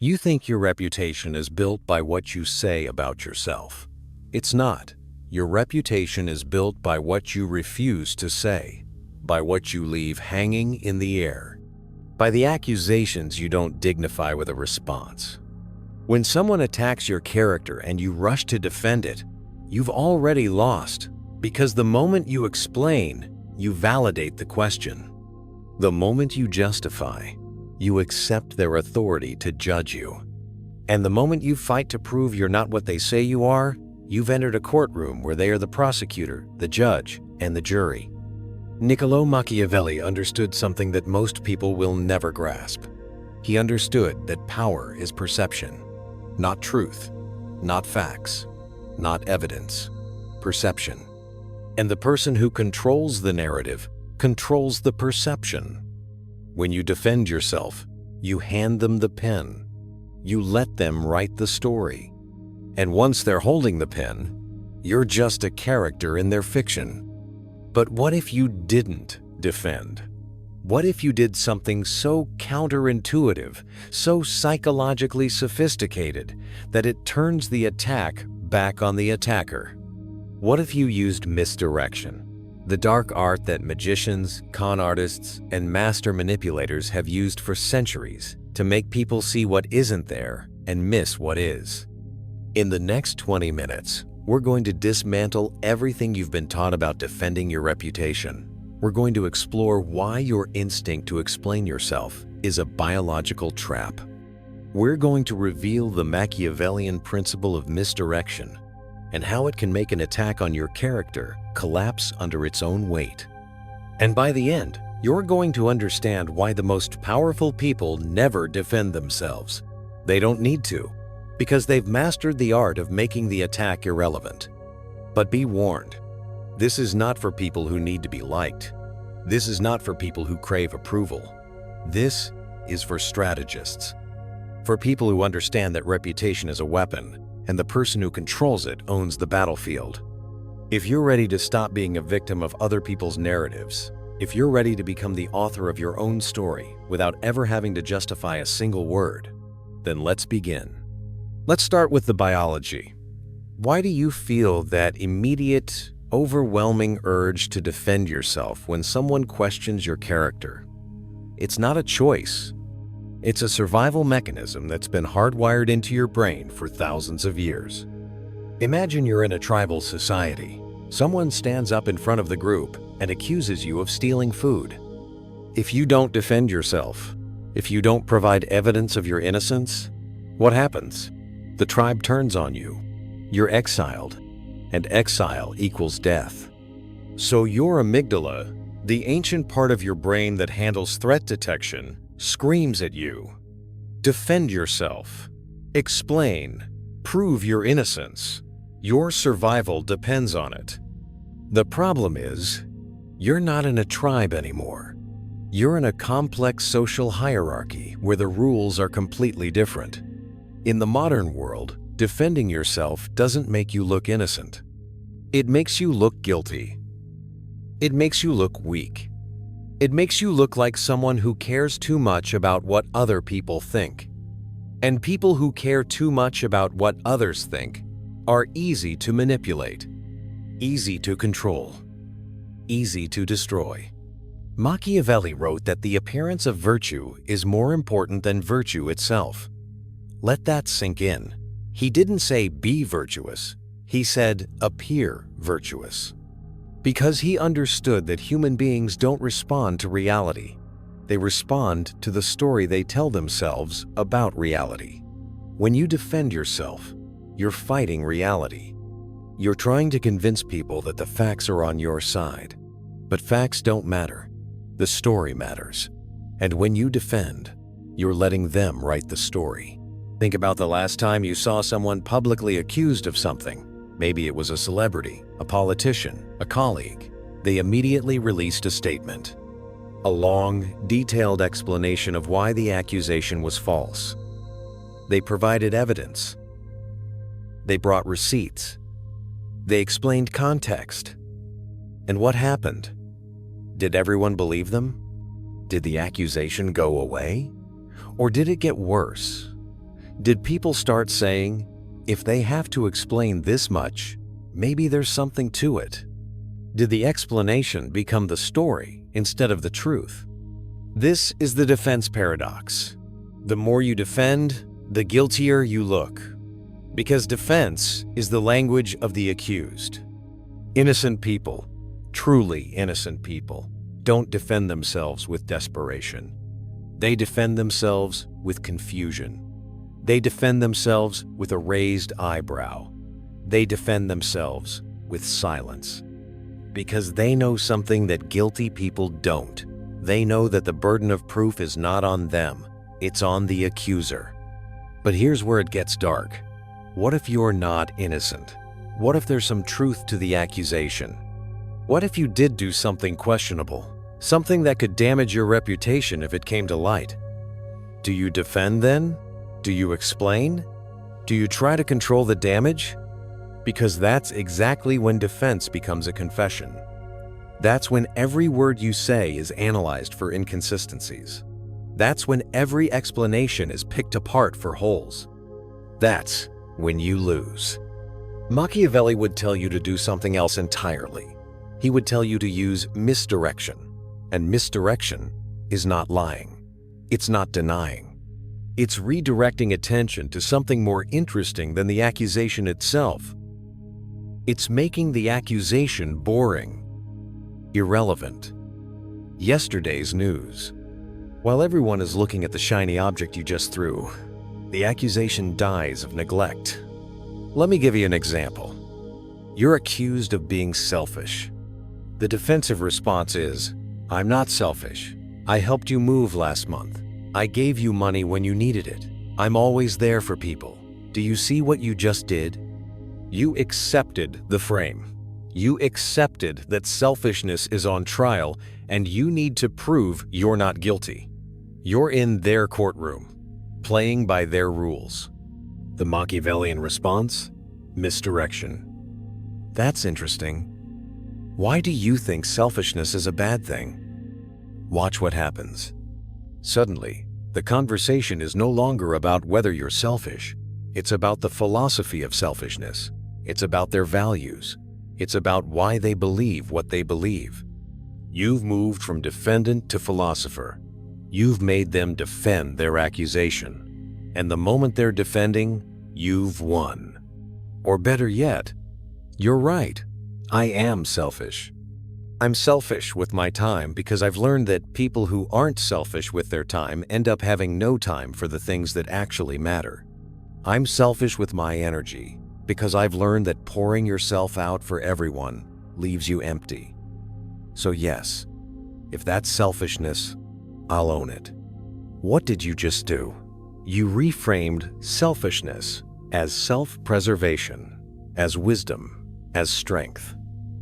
You think your reputation is built by what you say about yourself. It's not. Your reputation is built by what you refuse to say, by what you leave hanging in the air, by the accusations you don't dignify with a response. When someone attacks your character and you rush to defend it, you've already lost, because the moment you explain, you validate the question. The moment you justify, you accept their authority to judge you. And the moment you fight to prove you're not what they say you are, you've entered a courtroom where they are the prosecutor, the judge, and the jury. Niccolò Machiavelli understood something that most people will never grasp. He understood that power is perception, not truth, not facts, not evidence, perception. And the person who controls the narrative controls the perception. When you defend yourself, you hand them the pen. You let them write the story. And once they're holding the pen, you're just a character in their fiction. But what if you didn't defend? What if you did something so counterintuitive, so psychologically sophisticated, that it turns the attack back on the attacker? What if you used misdirection? The dark art that magicians, con artists, and master manipulators have used for centuries to make people see what isn't there and miss what is. In the next 20 minutes, we're going to dismantle everything you've been taught about defending your reputation. We're going to explore why your instinct to explain yourself is a biological trap. We're going to reveal the Machiavellian principle of misdirection and how it can make an attack on your character collapse under its own weight. And by the end, you're going to understand why the most powerful people never defend themselves. They don't need to, because they've mastered the art of making the attack irrelevant. But be warned, this is not for people who need to be liked. This is not for people who crave approval. This is for strategists, for people who understand that reputation is a weapon and the person who controls it owns the battlefield. If you're ready to stop being a victim of other people's narratives, if you're ready to become the author of your own story without ever having to justify a single word, then let's begin. Let's start with the biology. Why do you feel that immediate, overwhelming urge to defend yourself when someone questions your character? It's not a choice. It's a survival mechanism that's been hardwired into your brain for thousands of years. Imagine you're in a tribal society. Someone stands up in front of the group and accuses you of stealing food. If you don't defend yourself, if you don't provide evidence of your innocence, what happens? The tribe turns on you. You're exiled, and exile equals death. So your amygdala, the ancient part of your brain that handles threat detection, screams at you. Defend yourself. Explain. Prove your innocence. Your survival depends on it. The problem is, you're not in a tribe anymore. You're in a complex social hierarchy where the rules are completely different. In the modern world, defending yourself doesn't make you look innocent. It makes you look guilty. It makes you look weak. It makes you look like someone who cares too much about what other people think. And people who care too much about what others think are easy to manipulate, easy to control, easy to destroy. Machiavelli wrote that the appearance of virtue is more important than virtue itself. Let that sink in. He didn't say be virtuous. He said appear virtuous. Because he understood that human beings don't respond to reality. They respond to the story they tell themselves about reality. When you defend yourself, you're fighting reality. You're trying to convince people that the facts are on your side. But facts don't matter. The story matters. And when you defend, you're letting them write the story. Think about the last time you saw someone publicly accused of something. Maybe it was a celebrity, a politician, a colleague. They immediately released a statement. A long, detailed explanation of why the accusation was false. They provided evidence. They brought receipts. They explained context. And what happened? Did everyone believe them? Did the accusation go away? Or did it get worse? Did people start saying, if they have to explain this much, maybe there's something to it? Did the explanation become the story instead of the truth? This is the defense paradox. The more you defend, the guiltier you look. Because defense is the language of the accused. Innocent people, truly innocent people, don't defend themselves with desperation. They defend themselves with confusion. They defend themselves with a raised eyebrow. They defend themselves with silence. Because they know something that guilty people don't. They know that the burden of proof is not on them, it's on the accuser. But here's where it gets dark. What if you're not innocent? What if there's some truth to the accusation? What if you did do something questionable? Something that could damage your reputation if it came to light? Do you defend then? Do you explain? Do you try to control the damage? Because that's exactly when defense becomes a confession. That's when every word you say is analyzed for inconsistencies. That's when every explanation is picked apart for holes. That's when you lose. Machiavelli would tell you to do something else entirely. He would tell you to use misdirection. And misdirection is not lying. It's not denying. It's redirecting attention to something more interesting than the accusation itself. It's making the accusation boring, irrelevant, yesterday's news. While everyone is looking at the shiny object you just threw, the accusation dies of neglect. Let me give you an example. You're accused of being selfish. The defensive response is, I'm not selfish. I helped you move last month. I gave you money when you needed it. I'm always there for people. Do you see what you just did? You accepted the frame. You accepted that selfishness is on trial and you need to prove you're not guilty. You're in their courtroom, playing by their rules. The Machiavellian response? Misdirection. That's interesting. Why do you think selfishness is a bad thing? Watch what happens. Suddenly, the conversation is no longer about whether you're selfish. It's about the philosophy of selfishness. It's about their values. It's about why they believe what they believe. You've moved from defendant to philosopher. You've made them defend their accusation. And the moment they're defending, you've won. Or better yet, you're right. I am selfish. I'm selfish with my time because I've learned that people who aren't selfish with their time end up having no time for the things that actually matter. I'm selfish with my energy because I've learned that pouring yourself out for everyone leaves you empty. So yes, if that's selfishness, I'll own it. What did you just do? You reframed selfishness as self-preservation, as wisdom, as strength.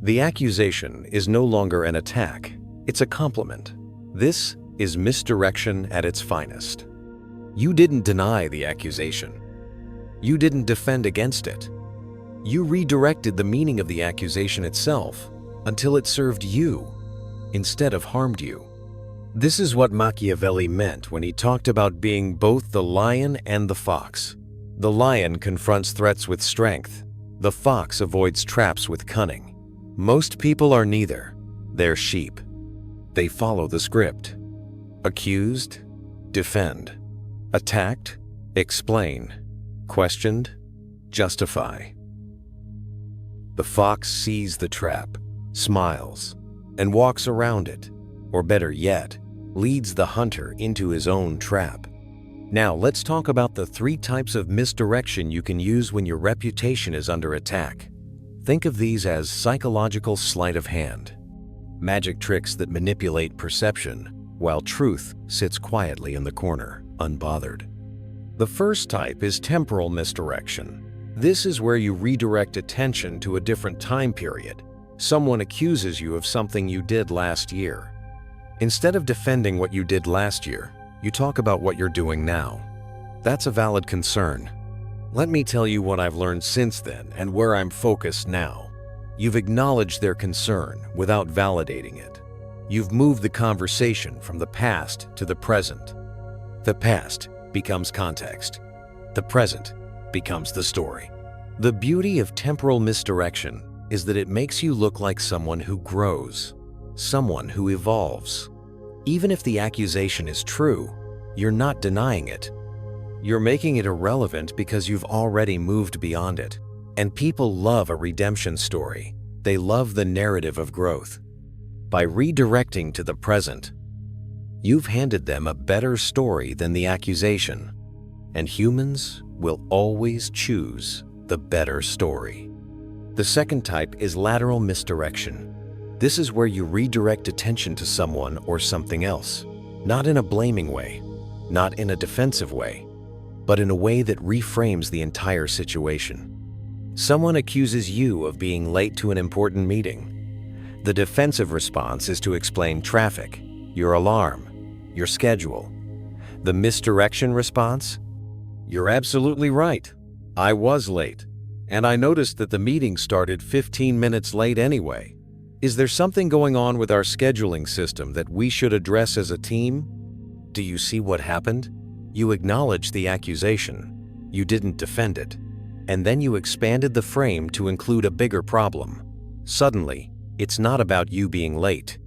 The accusation is no longer an attack, it's a compliment. This is misdirection at its finest. You didn't deny the accusation. You didn't defend against it. You redirected the meaning of the accusation itself until it served you instead of harmed you. This is what Machiavelli meant when he talked about being both the lion and the fox. The lion confronts threats with strength. The fox avoids traps with cunning. Most people are neither. They're sheep. They follow the script. Accused, defend. Attacked, explain. Questioned, justify. The fox sees the trap, smiles, and walks around it, or better yet, leads the hunter into his own trap. Now let's talk about the 3 types of misdirection you can use when your reputation is under attack. Think of these as psychological sleight of hand, magic tricks that manipulate perception, while truth sits quietly in the corner, unbothered. The first type is temporal misdirection. This is where you redirect attention to a different time period. Someone accuses you of something you did last year. Instead of defending what you did last year, you talk about what you're doing now. That's a valid concern. Let me tell you what I've learned since then and where I'm focused now. You've acknowledged their concern without validating it. You've moved the conversation from the past to the present. The past becomes context. The present becomes the story. The beauty of temporal misdirection is that it makes you look like someone who grows, someone who evolves. Even if the accusation is true, you're not denying it. You're making it irrelevant because you've already moved beyond it. And people love a redemption story. They love the narrative of growth. By redirecting to the present, you've handed them a better story than the accusation. And humans will always choose the better story. The second type is lateral misdirection. This is where you redirect attention to someone or something else, not in a blaming way, not in a defensive way, but in a way that reframes the entire situation. Someone accuses you of being late to an important meeting. The defensive response is to explain traffic, your alarm, your schedule. The misdirection response? You're absolutely right. I was late, and I noticed that the meeting started 15 minutes late anyway. Is there something going on with our scheduling system that we should address as a team? Do you see what happened? You acknowledged the accusation. You didn't defend it. And then you expanded the frame to include a bigger problem. Suddenly, it's not about you being late.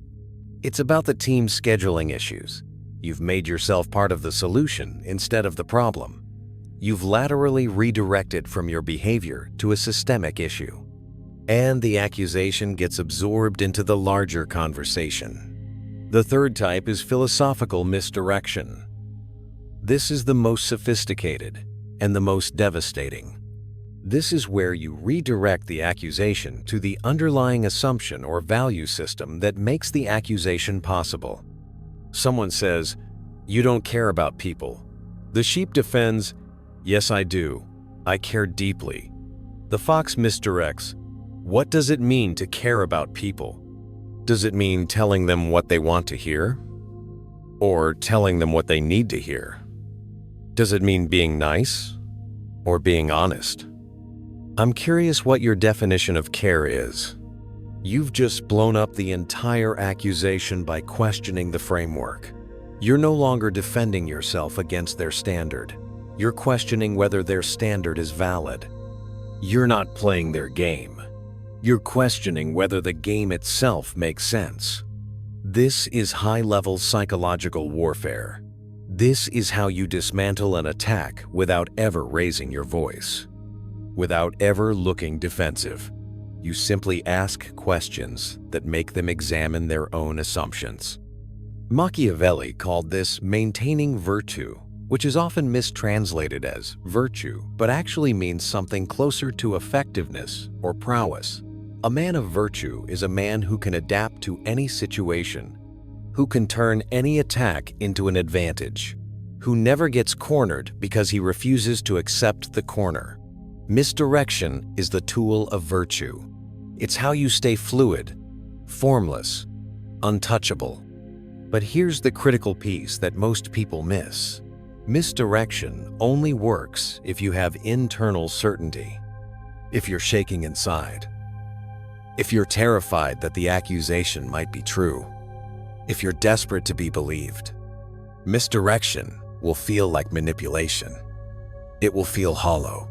It's about the team's scheduling issues. You've made yourself part of the solution instead of the problem. You've laterally redirected from your behavior to a systemic issue. And the accusation gets absorbed into the larger conversation. The third type is philosophical misdirection. This is the most sophisticated and the most devastating. This is where you redirect the accusation to the underlying assumption or value system that makes the accusation possible. Someone says, "You don't care about people." The sheep defends, "Yes, I do. I care deeply." The fox misdirects, "What does it mean to care about people? Does it mean telling them what they want to hear? Or telling them what they need to hear? Does it mean being nice? Or being honest?" I'm curious what your definition of care is. You've just blown up the entire accusation by questioning the framework. You're no longer defending yourself against their standard. You're questioning whether their standard is valid. You're not playing their game. You're questioning whether the game itself makes sense. This is high-level psychological warfare. This is how you dismantle an attack without ever raising your voice. Without ever looking defensive. You simply ask questions that make them examine their own assumptions. Machiavelli called this maintaining virtue, which is often mistranslated as virtue, but actually means something closer to effectiveness or prowess. A man of virtue is a man who can adapt to any situation, who can turn any attack into an advantage, who never gets cornered because he refuses to accept the corner. Misdirection is the tool of virtue. It's how you stay fluid, formless, untouchable. But here's the critical piece that most people miss. Misdirection only works if you have internal certainty, if you're shaking inside, if you're terrified that the accusation might be true, if you're desperate to be believed. Misdirection will feel like manipulation. It will feel hollow.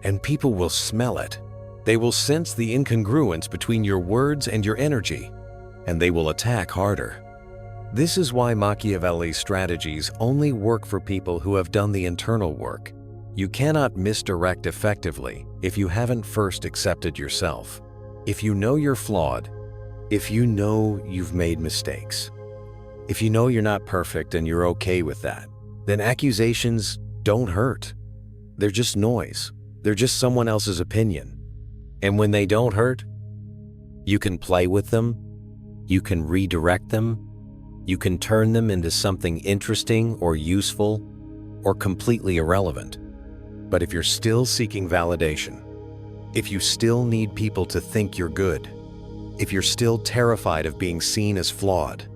And people will smell it. They will sense the incongruence between your words and your energy, and they will attack harder. This is why Machiavelli's strategies only work for people who have done the internal work. You cannot misdirect effectively if you haven't first accepted yourself. If you know you're flawed, if you know you've made mistakes, if you know you're not perfect and you're okay with that, then accusations don't hurt. They're just noise. They're just someone else's opinion. And when they don't hurt, you can play with them, you can redirect them, you can turn them into something interesting or useful or completely irrelevant. But if you're still seeking validation, if you still need people to think you're good, if you're still terrified of being seen as flawed,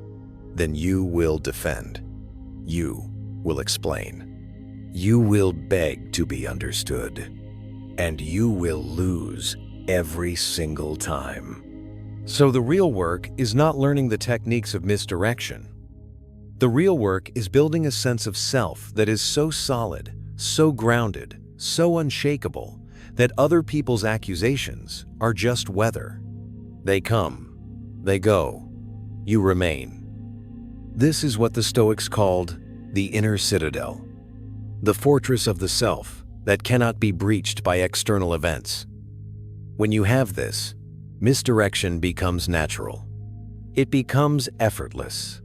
then you will defend. You will explain. You will beg to be understood. And you will lose every single time. So the real work is not learning the techniques of misdirection. The real work is building a sense of self that is so solid, so grounded, so unshakable, that other people's accusations are just weather. They come, they go, you remain. This is what the Stoics called the inner citadel, the fortress of the self that cannot be breached by external events. When you have this, misdirection becomes natural. It becomes effortless,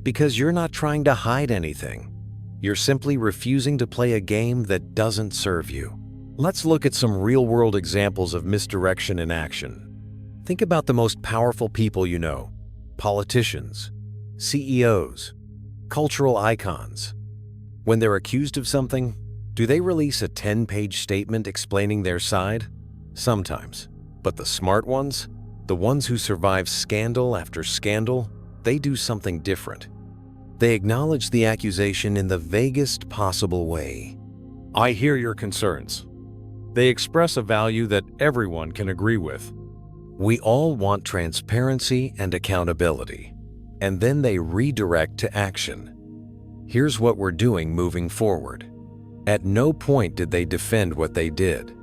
because you're not trying to hide anything. You're simply refusing to play a game that doesn't serve you. Let's look at some real-world examples of misdirection in action. Think about the most powerful people you know: politicians, CEOs, cultural icons. When they're accused of something, do they release a 10-page statement explaining their side? Sometimes. But the smart ones, the ones who survive scandal after scandal, they do something different. They acknowledge the accusation in the vaguest possible way. I hear your concerns. They express a value that everyone can agree with. We all want transparency and accountability, and then they redirect to action. Here's what we're doing moving forward. At no point did they defend what they did.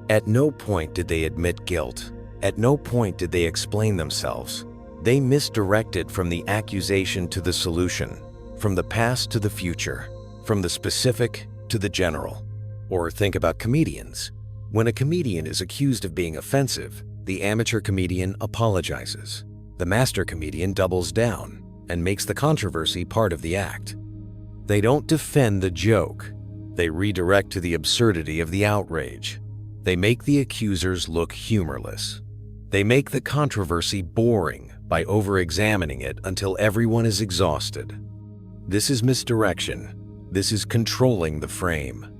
At no point did they admit guilt. At no point did they explain themselves. They misdirected from the accusation to the solution, from the past to the future, from the specific to the general. Or think about comedians. When a comedian is accused of being offensive, the amateur comedian apologizes. The master comedian doubles down and makes the controversy part of the act. They don't defend the joke. They redirect to the absurdity of the outrage. They make the accusers look humorless. They make the controversy boring by over-examining it until everyone is exhausted. This is misdirection. This is controlling the frame.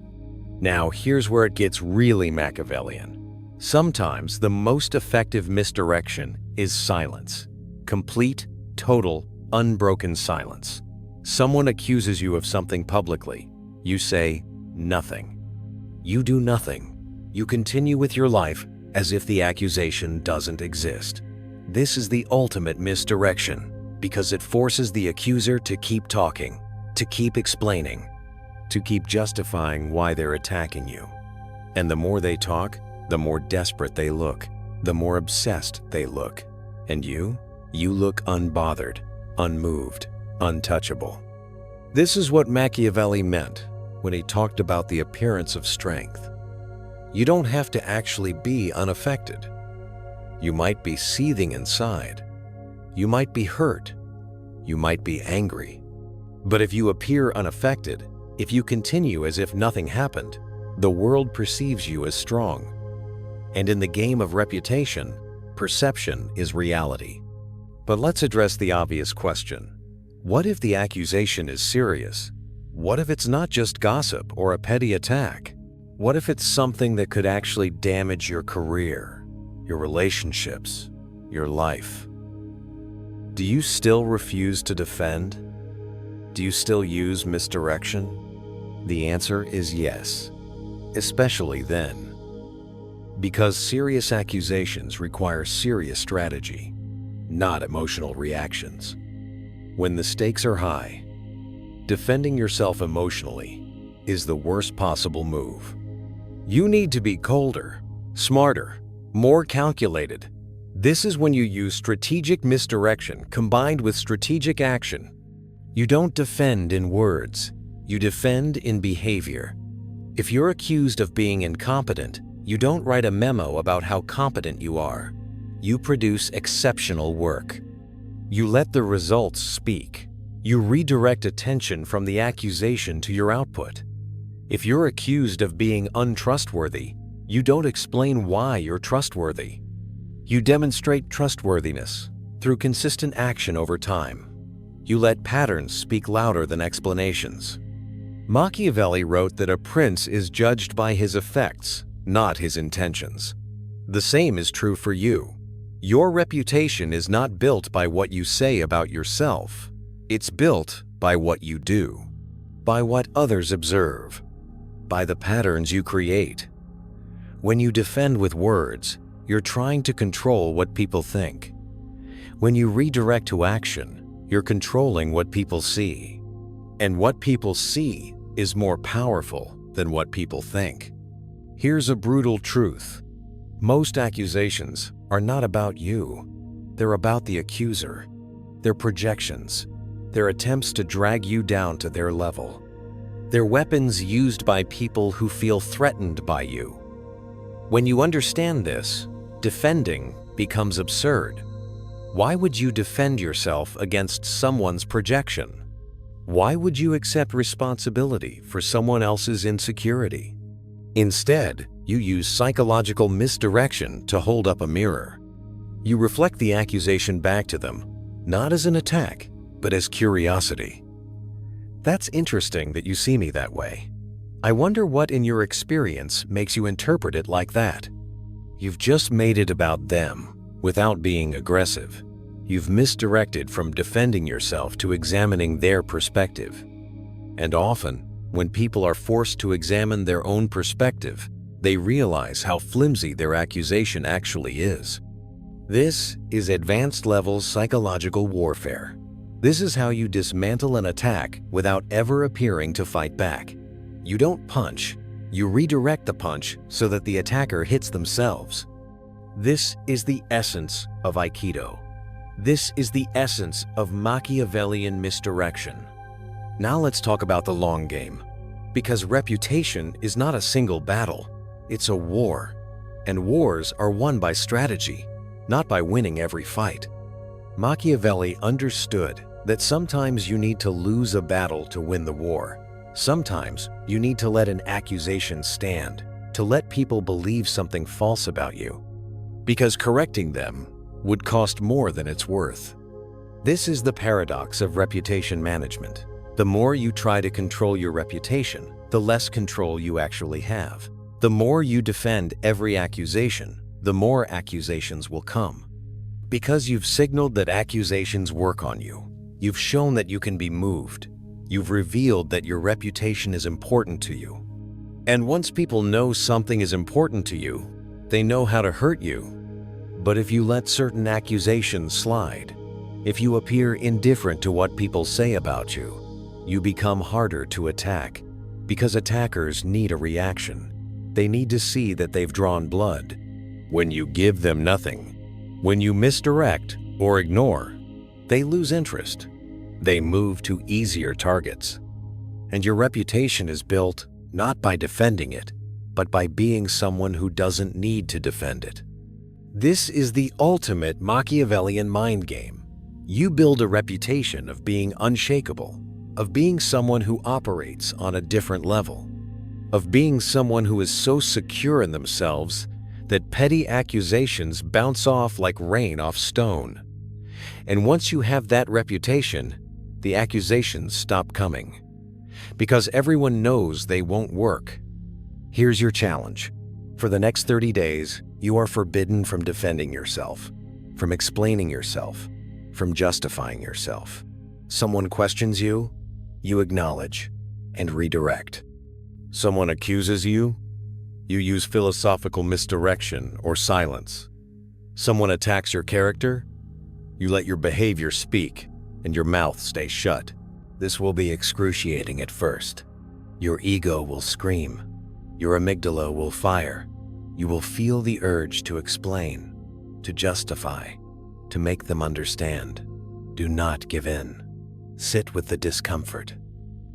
Now, here's where it gets really Machiavellian. Sometimes the most effective misdirection is silence. Complete, total, unbroken silence. Someone accuses you of something publicly. You say nothing. You do nothing. You continue with your life as if the accusation doesn't exist. This is the ultimate misdirection because it forces the accuser to keep talking, to keep explaining, to keep justifying why they're attacking you. And the more they talk, the more desperate they look, the more obsessed they look. And you look unbothered, unmoved, untouchable. This is what Machiavelli meant when he talked about the appearance of strength. You don't have to actually be unaffected. You might be seething inside. You might be hurt. You might be angry. But if you appear unaffected, if you continue as if nothing happened, the world perceives you as strong. And in the game of reputation, perception is reality. But let's address the obvious question. What if the accusation is serious? What if it's not just gossip or a petty attack? What if it's something that could actually damage your career, your relationships, your life? Do you still refuse to defend? Do you still use misdirection? The answer is yes, especially then. Because serious accusations require serious strategy, not emotional reactions. When the stakes are high, defending yourself emotionally is the worst possible move. You need to be colder, smarter, more calculated. This is when you use strategic misdirection combined with strategic action. You don't defend in words, you defend in behavior. If you're accused of being incompetent, you don't write a memo about how competent you are. You produce exceptional work. You let the results speak. You redirect attention from the accusation to your output. If you're accused of being untrustworthy, you don't explain why you're trustworthy. You demonstrate trustworthiness through consistent action over time. You let patterns speak louder than explanations. Machiavelli wrote that a prince is judged by his effects, not his intentions. The same is true for you. Your reputation is not built by what you say about yourself. It's built by what you do, by what others observe, by the patterns you create. When you defend with words, you're trying to control what people think. When you redirect to action, you're controlling what people see. And what people see is more powerful than what people think. Here's a brutal truth. Most accusations are not about you. They're about the accuser. They're projections. They're attempts to drag you down to their level. They're weapons used by people who feel threatened by you. When you understand this, defending becomes absurd. Why would you defend yourself against someone's projection? Why would you accept responsibility for someone else's insecurity? Instead, you use psychological misdirection to hold up a mirror. You reflect the accusation back to them, not as an attack, but as curiosity. That's interesting that you see me that way. I wonder what in your experience makes you interpret it like that. You've just made it about them without being aggressive. You've misdirected from defending yourself to examining their perspective. And often, when people are forced to examine their own perspective, they realize how flimsy their accusation actually is. This is advanced-level psychological warfare. This is how you dismantle an attack without ever appearing to fight back. You don't punch, you redirect the punch so that the attacker hits themselves. This is the essence of Aikido. This is the essence of Machiavellian misdirection. Now let's talk about the long game. Because reputation is not a single battle, it's a war. And wars are won by strategy, not by winning every fight. Machiavelli understood that sometimes you need to lose a battle to win the war. Sometimes you need to let an accusation stand, to let people believe something false about you. Because correcting them would cost more than it's worth. This is the paradox of reputation management. The more you try to control your reputation, the less control you actually have. The more you defend every accusation, the more accusations will come. Because you've signaled that accusations work on you, you've shown that you can be moved. You've revealed that your reputation is important to you. And once people know something is important to you, they know how to hurt you. But if you let certain accusations slide, if you appear indifferent to what people say about you, you become harder to attack. Because attackers need a reaction. They need to see that they've drawn blood. When you give them nothing, when you misdirect or ignore, they lose interest. They move to easier targets. And your reputation is built not by defending it, but by being someone who doesn't need to defend it. This is the ultimate Machiavellian mind game. You build a reputation of being unshakable, of being someone who operates on a different level, of being someone who is so secure in themselves that petty accusations bounce off like rain off stone. And once you have that reputation, the accusations stop coming. Because everyone knows they won't work. Here's your challenge. For the next 30 days, you are forbidden from defending yourself, from explaining yourself, from justifying yourself. Someone questions you, you acknowledge and redirect. Someone accuses you, you use philosophical misdirection or silence. Someone attacks your character, you let your behavior speak and your mouth stay shut. This will be excruciating at first. Your ego will scream. Your amygdala will fire. You will feel the urge to explain, to justify, to make them understand. Do not give in. Sit with the discomfort.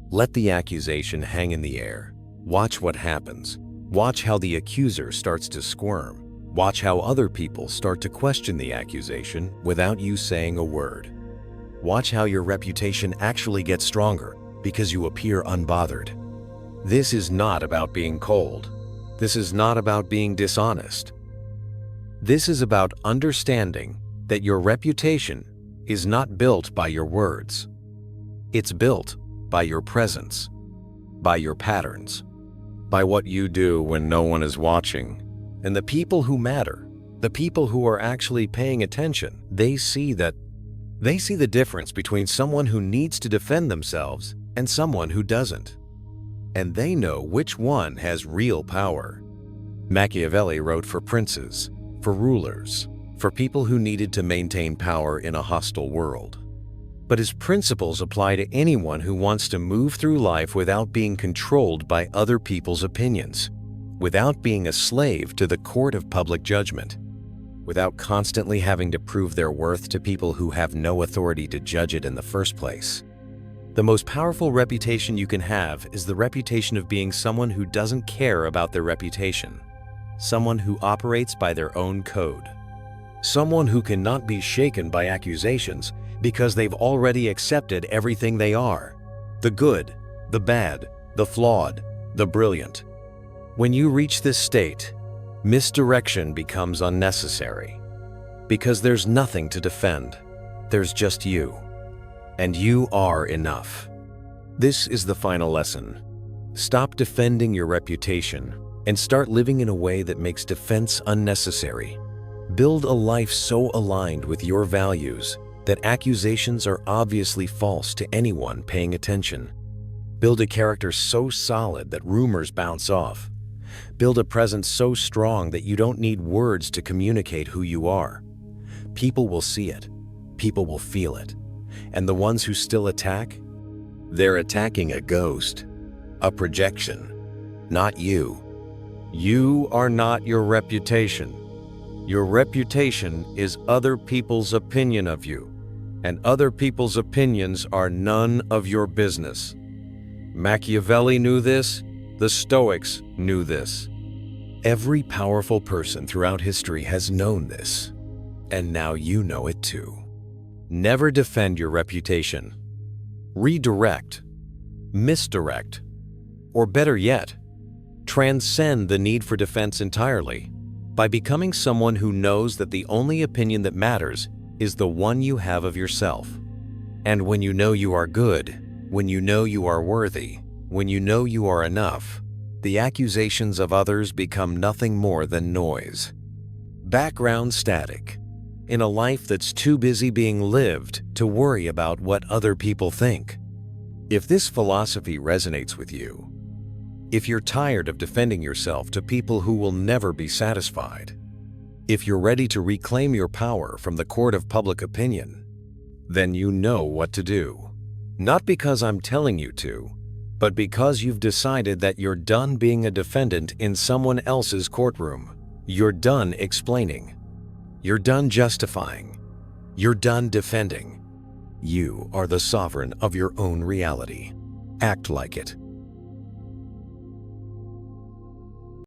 Let the accusation hang in the air. Watch what happens. Watch how the accuser starts to squirm. Watch how other people start to question the accusation without you saying a word. Watch how your reputation actually gets stronger because you appear unbothered. This is not about being cold. This is not about being dishonest. This is about understanding that your reputation is not built by your words. It's built by your presence, by your patterns, by what you do when no one is watching. And the people who matter, the people who are actually paying attention, they see the difference between someone who needs to defend themselves and someone who doesn't. And they know which one has real power. Machiavelli wrote for princes, for rulers, for people who needed to maintain power in a hostile world. but his principles apply to anyone who wants to move through life without being controlled by other people's opinions, without being a slave to the court of public judgment, without constantly having to prove their worth to people who have no authority to judge it in the first place. The most powerful reputation you can have is the reputation of being someone who doesn't care about their reputation, someone who operates by their own code, someone who cannot be shaken by accusations because they've already accepted everything they are: the good, the bad, the flawed, the brilliant. When you reach this state, misdirection becomes unnecessary, because there's nothing to defend. There's just you, and you are enough. This is the final lesson. Stop defending your reputation and start living in a way that makes defense unnecessary. Build a life so aligned with your values that accusations are obviously false to anyone paying attention. Build a character so solid that rumors bounce off. Build a presence so strong that you don't need words to communicate who you are. People will see it. People will feel it. And the ones who still attack? They're attacking a ghost, a projection, not you. You are not your reputation. Your reputation is other people's opinion of you, and other people's opinions are none of your business. Machiavelli knew this. The Stoics knew this. Every powerful person throughout history has known this, and now you know it too. Never defend your reputation. Redirect, misdirect, or better yet, transcend the need for defense entirely by becoming someone who knows that the only opinion that matters is the one you have of yourself. And when you know you are good, when you know you are worthy, when you know you are enough, the accusations of others become nothing more than noise. Background static, in a life that's too busy being lived to worry about what other people think. If this philosophy resonates with you, if you're tired of defending yourself to people who will never be satisfied, if you're ready to reclaim your power from the court of public opinion, then you know what to do. Not because I'm telling you to, but because you've decided that you're done being a defendant in someone else's courtroom. You're done explaining. You're done justifying. You're done defending. You are the sovereign of your own reality. Act like it.